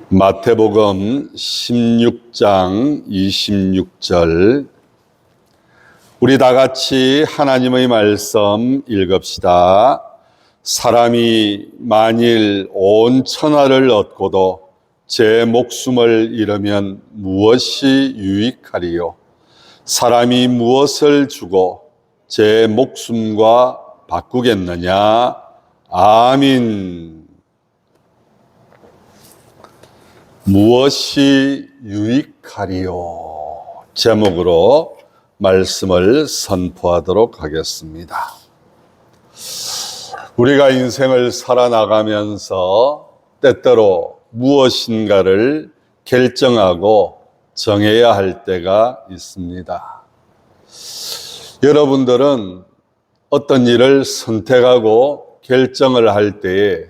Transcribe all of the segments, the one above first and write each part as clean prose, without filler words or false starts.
마태복음 16장 26절, 우리 다 같이 하나님의 말씀 읽읍시다. 사람이 만일 온 천하를 얻고도 제 목숨을 잃으면 무엇이 유익하리요? 사람이 무엇을 주고 제 목숨과 바꾸겠느냐? 아멘. 무엇이 유익하리요? 제목으로 말씀을 선포하도록 하겠습니다. 우리가 인생을 살아나가면서 때때로 무엇인가를 결정하고 정해야 할 때가 있습니다. 여러분들은 어떤 일을 선택하고 결정을 할 때에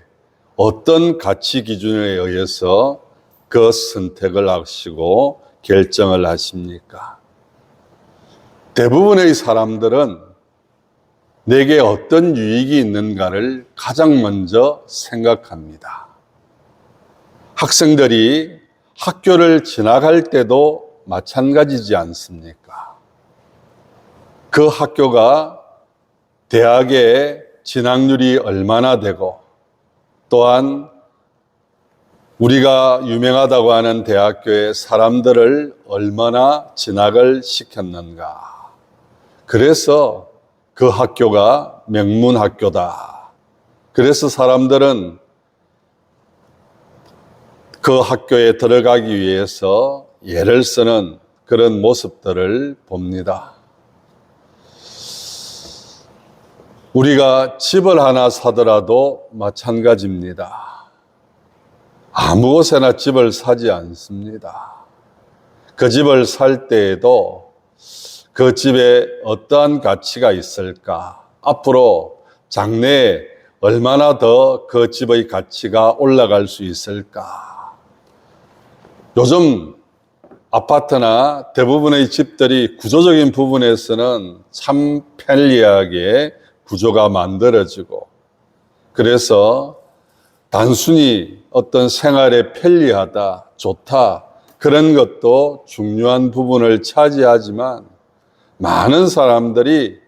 어떤 가치 기준에 의해서 그 선택을 하시고 결정을 하십니까? 대부분의 사람들은 내게 어떤 유익이 있는가를 가장 먼저 생각합니다. 학생들이 학교를 지나갈 때도 마찬가지지 않습니까? 그 학교가 대학의 진학률이 얼마나 되고, 또한 우리가 유명하다고 하는 대학교에 사람들을 얼마나 진학을 시켰는가. 그래서 그 학교가 명문학교다. 그래서 사람들은 그 학교에 들어가기 위해서 애를 쓰는 그런 모습들을 봅니다. 우리가 집을 하나 사더라도 마찬가지입니다. 아무 곳에나 집을 사지 않습니다. 그 집을 살 때에도 그 집에 어떠한 가치가 있을까? 앞으로 장래에 얼마나 더 그 집의 가치가 올라갈 수 있을까? 요즘 아파트나 대부분의 집들이 구조적인 부분에서는 참 편리하게 구조가 만들어지고, 그래서 단순히 어떤 생활에 편리하다, 좋다, 그런 것도 중요한 부분을 차지하지만, 많은 사람들이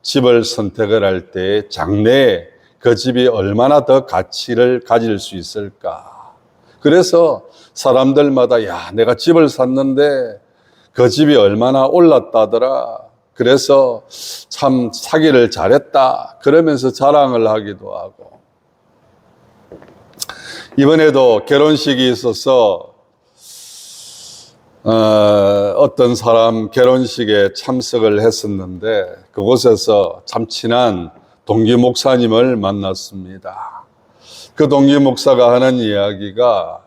집을 선택을 할 때 장래에 그 집이 얼마나 더 가치를 가질 수 있을까? 그래서 사람들마다 야, 내가 집을 샀는데 그 집이 얼마나 올랐다더라. 그래서 참 사기를 잘했다. 그러면서 자랑을 하기도 하고. 이번에도 결혼식이 있어서 어떤 사람 결혼식에 참석을 했었는데, 그곳에서 참 친한 동기 목사님을 만났습니다. 그 동기 목사가 하는 이야기가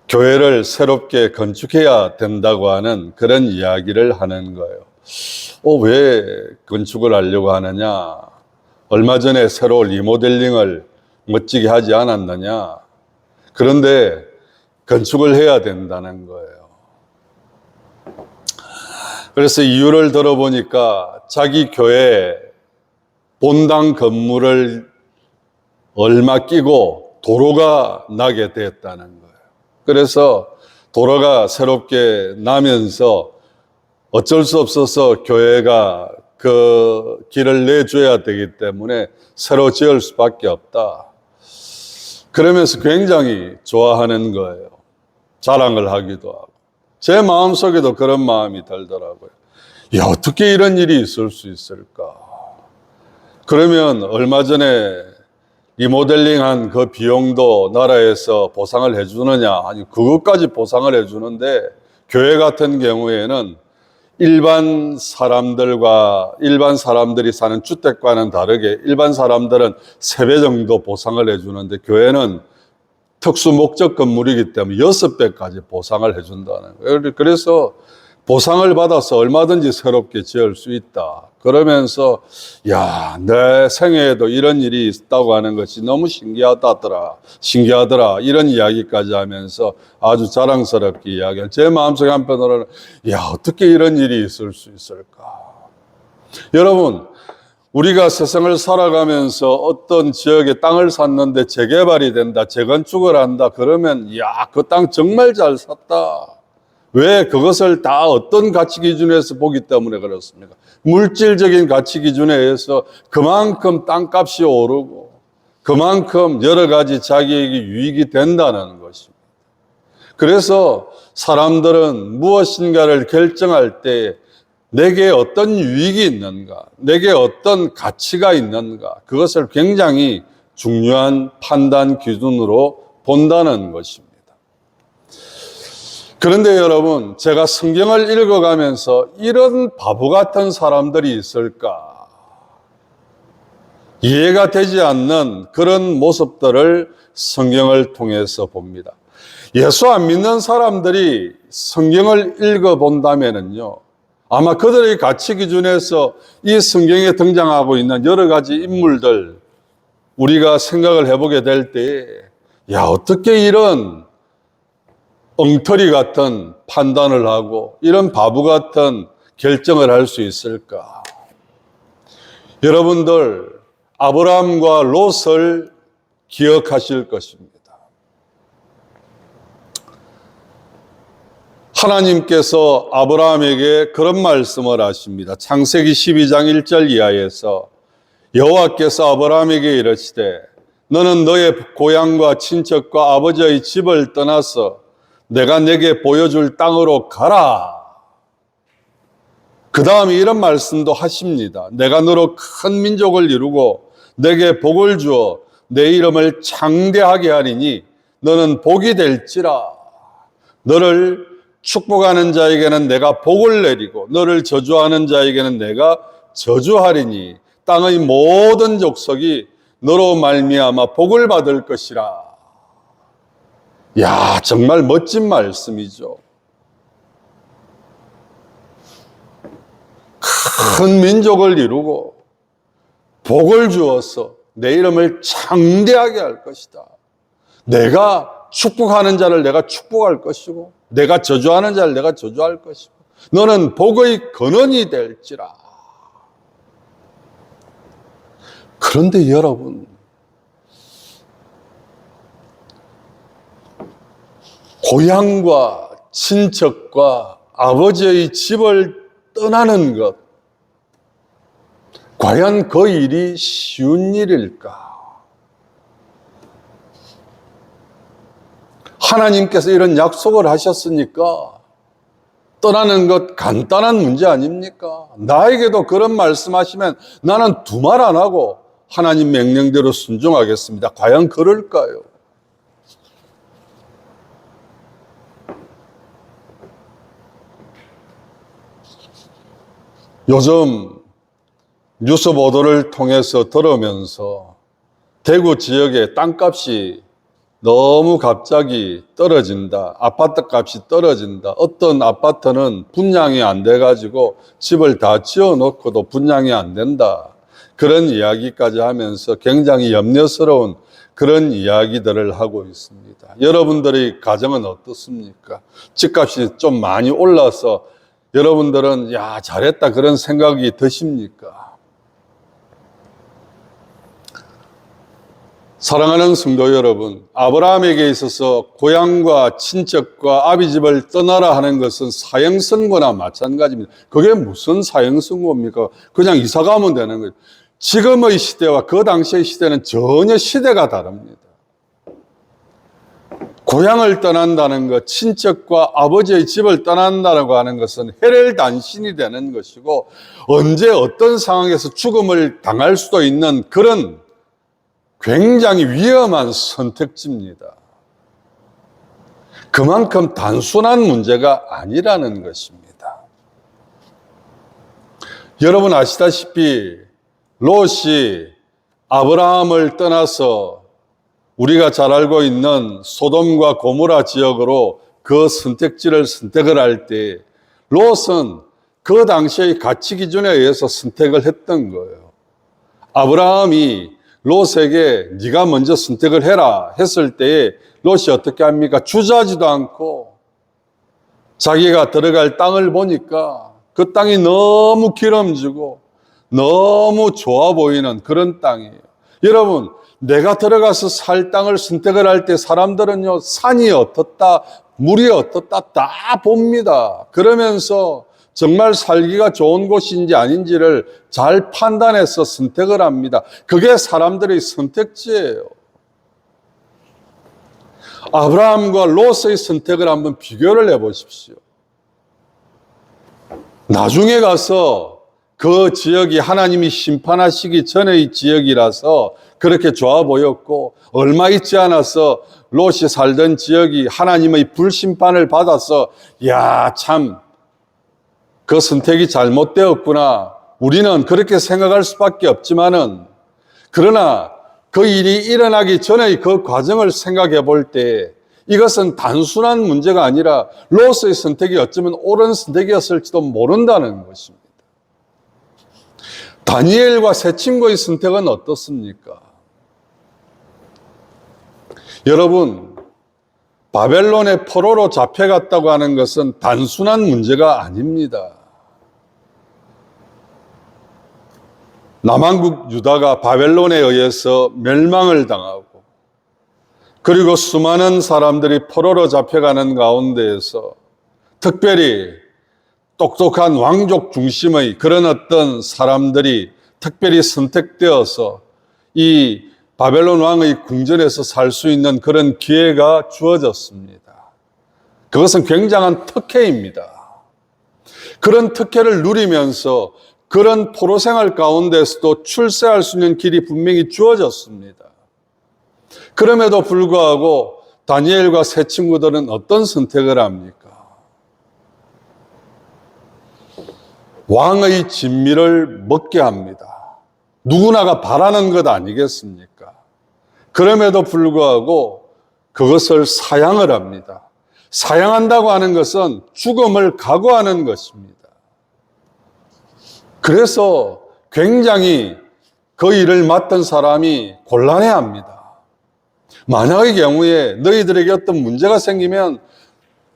교회를 새롭게 건축해야 된다고 하는 그런 이야기를 하는 거예요. 왜 건축을 하려고 하느냐? 얼마 전에 새로 리모델링을 멋지게 하지 않았느냐? 그런데 건축을 해야 된다는 거예요. 그래서 이유를 들어보니까 자기 교회 본당 건물을 얼마 끼고 도로가 나게 됐다는 거예요. 그래서 도로가 새롭게 나면서 어쩔 수 없어서 교회가 그 길을 내줘야 되기 때문에 새로 지을 수밖에 없다. 그러면서 굉장히 좋아하는 거예요. 자랑을 하기도 하고. 제 마음속에도 그런 마음이 들더라고요. 야, 어떻게 이런 일이 있을 수 있을까? 그러면 얼마 전에 리모델링한 그 비용도 나라에서 보상을 해주느냐? 아니, 그것까지 보상을 해주는데, 교회 같은 경우에는 일반 사람들이 사는 주택과는 다르게 일반 사람들은 3배 정도 보상을 해주는데, 교회는 특수 목적 건물이기 때문에 6배까지 보상을 해준다는 거예요. 그래서 보상을 받아서 얼마든지 새롭게 지을 수 있다. 그러면서 야, 내 생애에도 이런 일이 있다고 하는 것이 너무 신기하더라. 이런 이야기까지 하면서 아주 자랑스럽게 이야기한, 제 마음속에 한편으로는 야, 어떻게 이런 일이 있을 수 있을까? 여러분, 우리가 세상을 살아가면서 어떤 지역에 땅을 샀는데 재개발이 된다, 재건축을 한다, 그러면, 야, 그 땅 정말 잘 샀다. 왜? 그것을 다 어떤 가치 기준에서 보기 때문에 그렇습니까? 물질적인 가치 기준에 의해서 그만큼 땅값이 오르고, 그만큼 여러 가지 자기에게 유익이 된다는 것입니다. 그래서 사람들은 무엇인가를 결정할 때 내게 어떤 유익이 있는가, 내게 어떤 가치가 있는가, 그것을 굉장히 중요한 판단 기준으로 본다는 것입니다. 그런데 여러분, 제가 성경을 읽어가면서 이런 바보 같은 사람들이 있을까? 이해가 되지 않는 그런 모습들을 성경을 통해서 봅니다. 예수 안 믿는 사람들이 성경을 읽어본다면요, 아마 그들의 가치 기준에서 이 성경에 등장하고 있는 여러 가지 인물들, 우리가 생각을 해보게 될 때, 야, 어떻게 이런 엉터리 같은 판단을 하고 이런 바보 같은 결정을 할 수 있을까? 여러분들, 아브라함과 롯을 기억하실 것입니다. 하나님께서 아브라함에게 그런 말씀을 하십니다. 창세기 12장 1절 이하에서 여호와께서 아브라함에게 이르시되 너는 너의 고향과 친척과 아버지의 집을 떠나서 내가 내게 보여줄 땅으로 가라. 그 다음에 이런 말씀도 하십니다. 내가 너로 큰 민족을 이루고 내게 복을 주어 내 이름을 창대하게 하리니 너는 복이 될지라. 너를 축복하는 자에게는 내가 복을 내리고 너를 저주하는 자에게는 내가 저주하리니 땅의 모든 족속이 너로 말미암아 복을 받을 것이라. 야, 정말 멋진 말씀이죠. 큰 민족을 이루고 복을 주어서 내 이름을 창대하게 할 것이다. 내가 축복하는 자를 내가 축복할 것이고 내가 저주하는 자를 내가 저주할 것이고 너는 복의 근원이 될지라. 그런데 여러분, 고향과 친척과 아버지의 집을 떠나는 것, 과연 그 일이 쉬운 일일까? 하나님께서 이런 약속을 하셨으니까 떠나는 것 간단한 문제 아닙니까? 나에게도 그런 말씀하시면 나는 두말 안 하고 하나님 명령대로 순종하겠습니다. 과연 그럴까요? 요즘 뉴스 보도를 통해서 들으면서 대구 지역의 땅값이 너무 갑자기 떨어진다. 아파트 값이 떨어진다. 어떤 아파트는 분양이 안 돼가지고 집을 다 지어놓고도 분양이 안 된다. 그런 이야기까지 하면서 굉장히 염려스러운 그런 이야기들을 하고 있습니다. 여러분들의 가정은 어떻습니까? 집값이 좀 많이 올라서 여러분들은 야, 잘했다 그런 생각이 드십니까? 사랑하는 성도 여러분, 아브라함에게 있어서 고향과 친척과 아비집을 떠나라 하는 것은 사형선고나 마찬가지입니다. 그게 무슨 사형선고입니까? 그냥 이사 가면 되는 거예요. 지금의 시대와 그 당시의 시대는 전혀 시대가 다릅니다. 고향을 떠난다는 것, 친척과 아버지의 집을 떠난다고 하는 것은 혈혈단신이 되는 것이고 언제 어떤 상황에서 죽음을 당할 수도 있는 그런 굉장히 위험한 선택지입니다. 그만큼 단순한 문제가 아니라는 것입니다. 여러분 아시다시피 롯이 아브라함을 떠나서 우리가 잘 알고 있는 소돔과 고모라 지역으로 그 선택지를 선택을 할 때 롯은 그 당시의 가치 기준에 의해서 선택을 했던 거예요. 아브라함이 롯에게 네가 먼저 선택을 해라 했을 때에 롯이 어떻게 합니까? 주저하지도 않고 자기가 들어갈 땅을 보니까 그 땅이 너무 기름지고 너무 좋아 보이는 그런 땅이에요. 여러분, 내가 들어가서 살 땅을 선택을 할 때 사람들은요, 산이 어떻다, 물이 어떻다 다 봅니다. 그러면서 정말 살기가 좋은 곳인지 아닌지를 잘 판단해서 선택을 합니다. 그게 사람들의 선택지예요. 아브라함과 롯의 선택을 한번 비교를 해보십시오. 나중에 가서 그 지역이 하나님이 심판하시기 전의 지역이라서 그렇게 좋아 보였고, 얼마 있지 않아서 롯이 살던 지역이 하나님의 불심판을 받아서 야, 참 그 선택이 잘못되었구나, 우리는 그렇게 생각할 수밖에 없지만은, 그러나 그 일이 일어나기 전의 그 과정을 생각해 볼 때 이것은 단순한 문제가 아니라 롯의 선택이 어쩌면 옳은 선택이었을지도 모른다는 것입니다. 다니엘과 세 친구의 선택은 어떻습니까? 여러분, 바벨론의 포로로 잡혀갔다고 하는 것은 단순한 문제가 아닙니다. 남한국 유다가 바벨론에 의해서 멸망을 당하고, 그리고 수많은 사람들이 포로로 잡혀가는 가운데에서 특별히 똑똑한 왕족 중심의 그런 어떤 사람들이 특별히 선택되어서 이 바벨론 왕의 궁전에서 살 수 있는 그런 기회가 주어졌습니다. 그것은 굉장한 특혜입니다. 그런 특혜를 누리면서 그런 포로 생활 가운데서도 출세할 수 있는 길이 분명히 주어졌습니다. 그럼에도 불구하고 다니엘과 세 친구들은 어떤 선택을 합니까? 왕의 진미를 먹게 합니다. 누구나가 바라는 것 아니겠습니까? 그럼에도 불구하고 그것을 사양을 합니다. 사양한다고 하는 것은 죽음을 각오하는 것입니다. 그래서 굉장히 그 일을 맡은 사람이 곤란해합니다. 만약의 경우에 너희들에게 어떤 문제가 생기면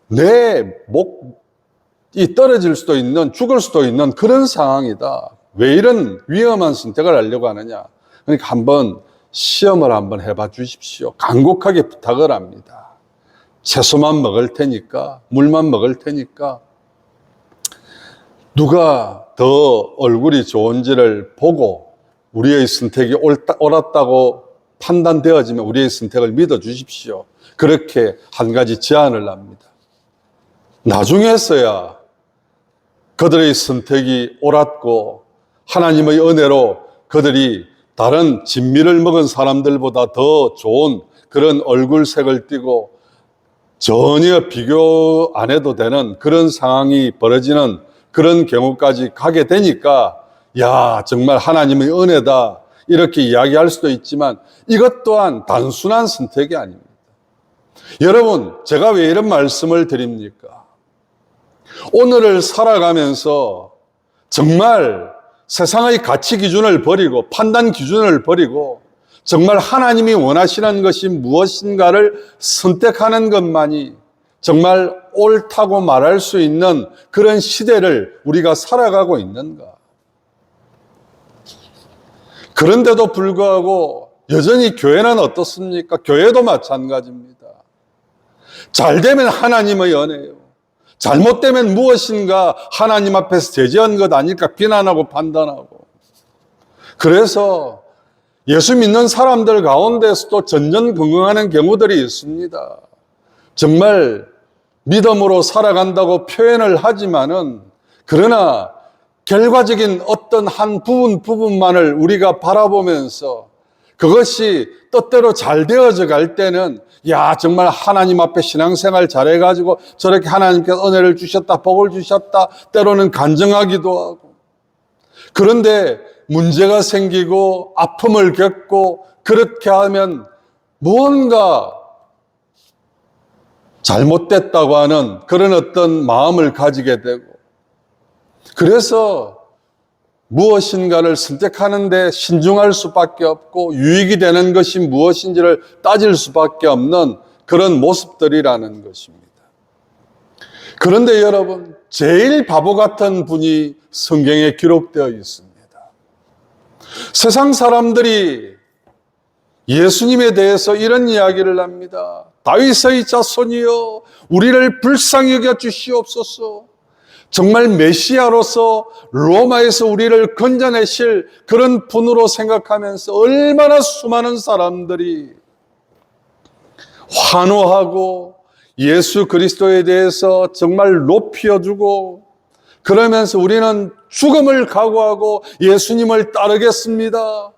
내 목이 떨어질 수도 있는, 죽을 수도 있는 그런 상황이다. 왜 이런 위험한 선택을 하려고 하느냐? 그러니까 한번 시험을 한번 해봐 주십시오. 간곡하게 부탁을 합니다. 채소만 먹을 테니까, 물만 먹을 테니까, 누가 더 얼굴이 좋은지를 보고 우리의 선택이 옳았다고 판단되어지면 우리의 선택을 믿어 주십시오. 그렇게 한 가지 제안을 합니다. 나중에서야 그들의 선택이 옳았고 하나님의 은혜로 그들이 다른 진미를 먹은 사람들보다 더 좋은 그런 얼굴색을 띠고 전혀 비교 안 해도 되는 그런 상황이 벌어지는 그런 경우까지 가게 되니까 야, 정말 하나님의 은혜다 이렇게 이야기할 수도 있지만 이것 또한 단순한 선택이 아닙니다. 여러분, 제가 왜 이런 말씀을 드립니까? 오늘을 살아가면서 정말 세상의 가치 기준을 버리고 판단 기준을 버리고 정말 하나님이 원하시는 것이 무엇인가를 선택하는 것만이 정말 옳다고 말할 수 있는 그런 시대를 우리가 살아가고 있는가? 그런데도 불구하고 여전히 교회는 어떻습니까? 교회도 마찬가지입니다. 잘 되면 하나님의 은혜예요. 잘못되면 무엇인가 하나님 앞에서 제재한 것 아닐까 비난하고 판단하고. 그래서 예수 믿는 사람들 가운데서도 전전긍긍하는 경우들이 있습니다. 정말 믿음으로 살아간다고 표현을 하지만은 그러나 결과적인 어떤 한 부분만을 우리가 바라보면서 그것이 뜻대로 잘 되어져 갈 때는 야, 정말 하나님 앞에 신앙생활 잘해가지고 저렇게 하나님께서 은혜를 주셨다, 복을 주셨다, 때로는 간증하기도 하고. 그런데 문제가 생기고 아픔을 겪고 그렇게 하면 무언가 잘못됐다고 하는 그런 어떤 마음을 가지게 되고, 그래서 무엇인가를 선택하는데 신중할 수밖에 없고 유익이 되는 것이 무엇인지를 따질 수밖에 없는 그런 모습들이라는 것입니다. 그런데 여러분, 제일 바보 같은 분이 성경에 기록되어 있습니다. 세상 사람들이 예수님에 대해서 이런 이야기를 합니다. 다윗의 자손이여, 우리를 불쌍히 여겨 주시옵소서. 정말 메시아로서 로마에서 우리를 건져내실 그런 분으로 생각하면서 얼마나 수많은 사람들이 환호하고 예수 그리스도에 대해서 정말 높여주고, 그러면서 우리는 죽음을 각오하고 예수님을 따르겠습니다.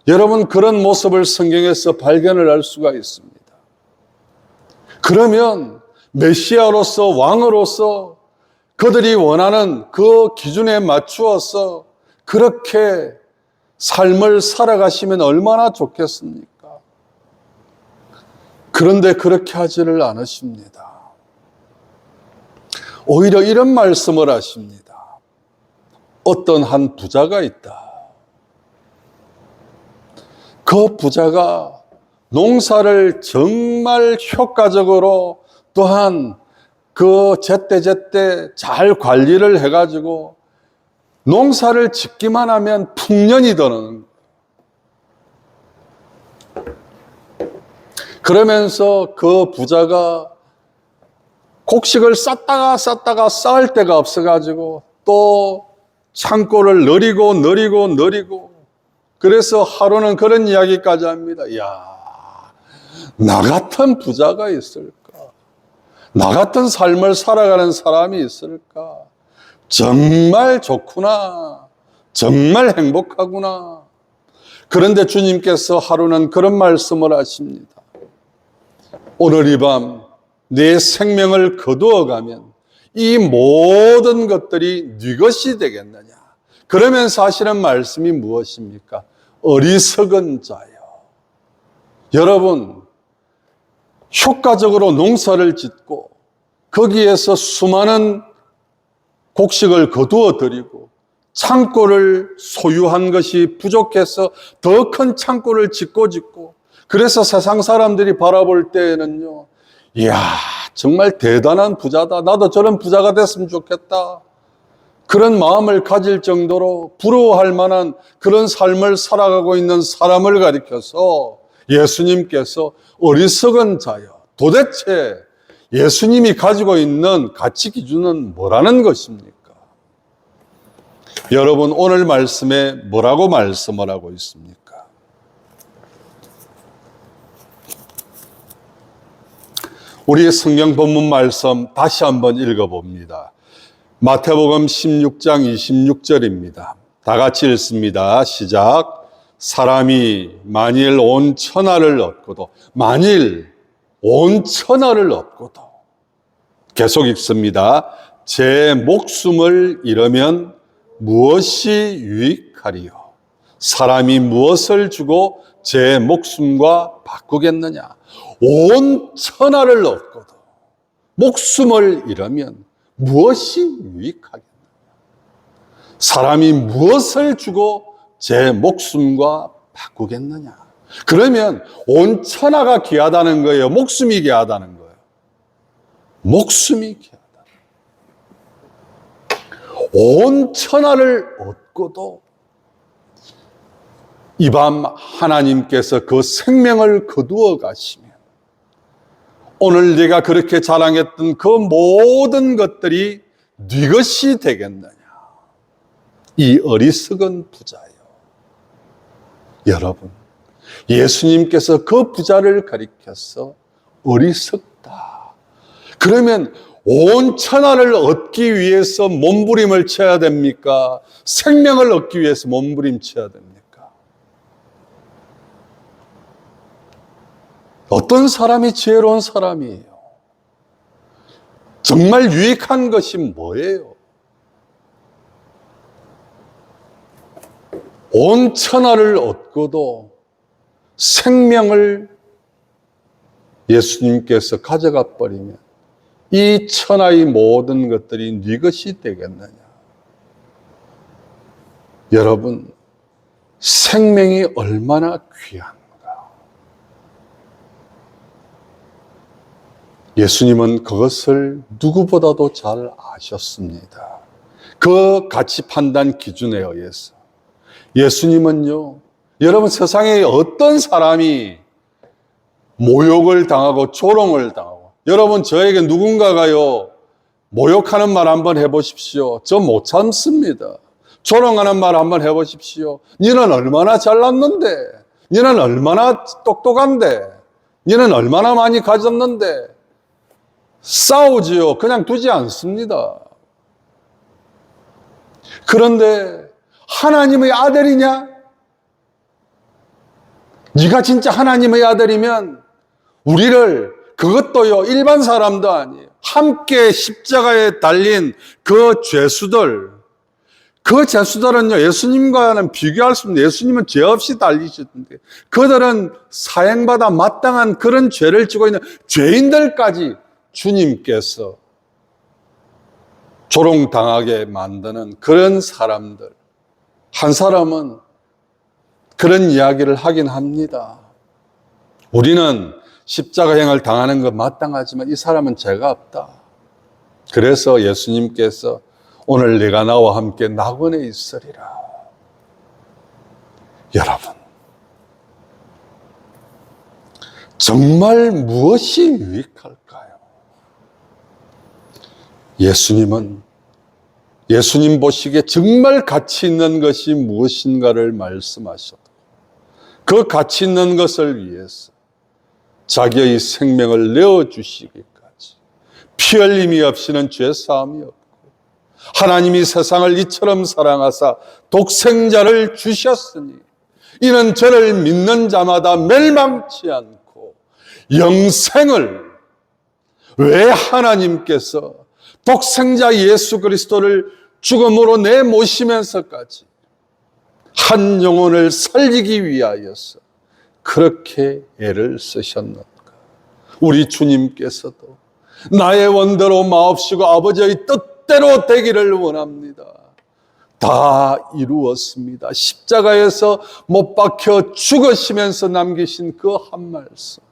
여러분, 그런 모습을 성경에서 발견을 할 수가 있습니다. 그러면 메시아로서, 왕으로서 그들이 원하는 그 기준에 맞추어서 그렇게 삶을 살아가시면 얼마나 좋겠습니까? 그런데 그렇게 하지를 않으십니다. 오히려 이런 말씀을 하십니다. 어떤 한 부자가 있다. 그 부자가 농사를 정말 효과적으로, 또한 그 제때제때 잘 관리를 해가지고 농사를 짓기만 하면 풍년이 드는, 그러면서 그 부자가 곡식을 쌌다가 쌓을 데가 없어가지고 또 창고를 늘리고 그래서 하루는 그런 이야기까지 합니다. 야, 나 같은 부자가 있을까? 나 같은 삶을 살아가는 사람이 있을까? 정말 좋구나. 정말 행복하구나. 그런데 주님께서 하루는 그런 말씀을 하십니다. 오늘 이 밤 내 생명을 거두어가면 이 모든 것들이 네 것이 되겠느냐. 그러면서 하시는 말씀이 무엇입니까? 어리석은 자요. 여러분, 효과적으로 농사를 짓고 거기에서 수많은 곡식을 거두어 드리고 창고를 소유한 것이 부족해서 더 큰 창고를 짓고 그래서 세상 사람들이 바라볼 때에는요, 이야, 정말 대단한 부자다. 나도 저런 부자가 됐으면 좋겠다. 그런 마음을 가질 정도로 부러워할 만한 그런 삶을 살아가고 있는 사람을 가리켜서 예수님께서 어리석은 자여, 도대체 예수님이 가지고 있는 가치 기준은 뭐라는 것입니까? 여러분, 오늘 말씀에 뭐라고 말씀을 하고 있습니까? 우리의 성경 본문 말씀 다시 한번 읽어봅니다. 마태복음 16장 26절입니다. 다 같이 읽습니다. 시작. 사람이 만일 온 천하를 얻고도, 만일 온 천하를 얻고도, 계속 읽습니다. 제 목숨을 잃으면 무엇이 유익하리요? 사람이 무엇을 주고 제 목숨과 바꾸겠느냐? 온 천하를 얻고도 목숨을 잃으면 무엇이 유익하겠느냐? 사람이 무엇을 주고 제 목숨과 바꾸겠느냐? 그러면 온 천하가 귀하다는 거예요? 목숨이 귀하다는 거예요? 목숨이 귀하다. 온 천하를 얻고도 이 밤 하나님께서 그 생명을 거두어 가시면 오늘 네가 그렇게 자랑했던 그 모든 것들이 네 것이 되겠느냐? 이 어리석은 부자요. 여러분, 예수님께서 그 부자를 가리켜서 어리석다. 그러면 온 천하를 얻기 위해서 몸부림을 쳐야 됩니까? 생명을 얻기 위해서 몸부림쳐야 됩니까? 어떤 사람이 지혜로운 사람이에요? 정말 유익한 것이 뭐예요? 온 천하를 얻고도 생명을 예수님께서 가져가 버리면 이 천하의 모든 것들이 네 것이 되겠느냐? 여러분, 생명이 얼마나 귀한가? 예수님은 그것을 누구보다도 잘 아셨습니다. 그 가치 판단 기준에 의해서 예수님은요, 여러분 세상에 어떤 사람이 모욕을 당하고 조롱을 당하고, 여러분 저에게 누군가가요 모욕하는 말 한번 해보십시오. 저 못 참습니다. 조롱하는 말 한번 해보십시오. 너는 얼마나 잘났는데, 너는 얼마나 똑똑한데, 너는 얼마나 많이 가졌는데. 싸우지요. 그냥 두지 않습니다. 그런데 하나님의 아들이냐? 네가 진짜 하나님의 아들이면 우리를, 그것도요 일반 사람도 아니에요, 함께 십자가에 달린 그 죄수들은요 예수님과는 비교할 수 없는, 예수님은 죄 없이 달리셨는데 그들은 사형받아 마땅한 그런 죄를 지고 있는 죄인들까지 주님께서 조롱당하게 만드는 그런 사람들, 한 사람은 그런 이야기를 하긴 합니다. 우리는 십자가형을 당하는 것 마땅하지만 이 사람은 죄가 없다. 그래서 예수님께서 오늘 네가 나와 함께 낙원에 있으리라. 여러분, 정말 무엇이 유익할까요? 예수님 보시기에 정말 가치 있는 것이 무엇인가를 말씀하셔도 그 가치 있는 것을 위해서 자기의 생명을 내어주시기까지, 피 흘림이 없이는 죄사함이 없고 하나님이 세상을 이처럼 사랑하사 독생자를 주셨으니 이는 저를 믿는 자마다 멸망치 않고 영생을, 왜 하나님께서 독생자 예수 그리스도를 죽음으로 내모시면서까지 한 영혼을 살리기 위하여서 그렇게 애를 쓰셨는가? 우리 주님께서도 나의 원대로 마옵시고 아버지의 뜻대로 되기를 원합니다. 다 이루었습니다. 십자가에서 못 박혀 죽으시면서 남기신 그 한 말씀.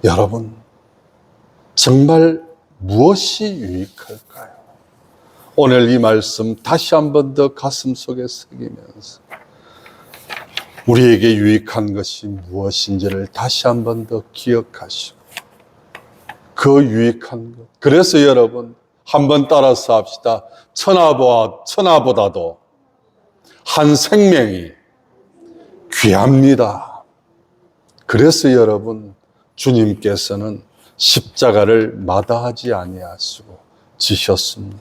여러분, 정말 무엇이 유익할까요? 오늘 이 말씀 다시 한 번 더 가슴속에 새기면서 우리에게 유익한 것이 무엇인지를 다시 한 번 더 기억하시고 그 유익한 것. 그래서 여러분 한번 따라서 합시다. 천하보다도 한 생명이 귀합니다. 그래서 여러분 주님께서는 십자가를 마다하지 아니하시고 지셨습니다.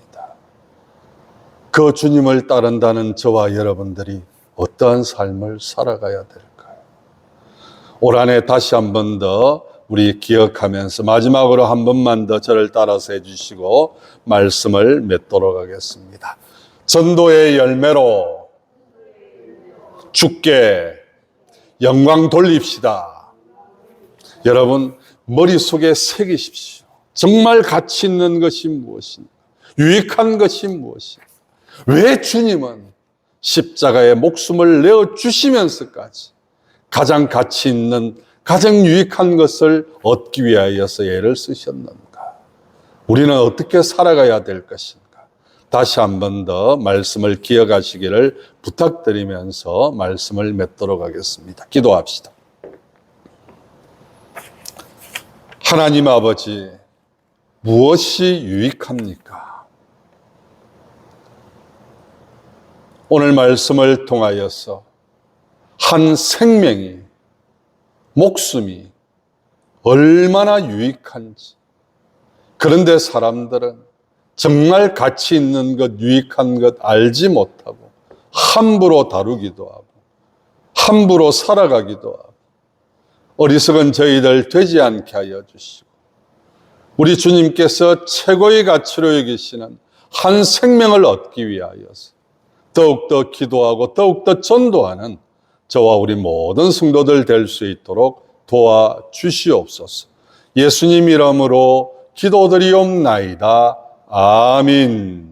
그 주님을 따른다는 저와 여러분들이 어떠한 삶을 살아가야 될까요? 올 한 해 다시 한 번 더 우리 기억하면서 마지막으로 한 번만 더 저를 따라서 해주시고 말씀을 맺도록 하겠습니다. 전도의 열매로 주께 영광 돌립시다. 여러분 머릿속에 새기십시오. 정말 가치 있는 것이 무엇인가? 유익한 것이 무엇인가? 왜 주님은 십자가에 목숨을 내어주시면서까지 가장 가치 있는, 가장 유익한 것을 얻기 위하여서 애를 쓰셨는가? 우리는 어떻게 살아가야 될 것인가? 다시 한 번 더 말씀을 기억하시기를 부탁드리면서 말씀을 맺도록 하겠습니다. 기도합시다. 하나님 아버지, 무엇이 유익합니까? 오늘 말씀을 통하여서 한 생명이, 목숨이 얼마나 유익한지, 그런데 사람들은 정말 가치 있는 것, 유익한 것 알지 못하고 함부로 다루기도 하고 함부로 살아가기도 하고 어리석은 저희들 되지 않게 하여 주시고, 우리 주님께서 최고의 가치로 여기시는 한 생명을 얻기 위하여서 더욱더 기도하고 더욱더 전도하는 저와 우리 모든 성도들 될 수 있도록 도와주시옵소서. 예수님 이름으로 기도드리옵나이다. 아멘.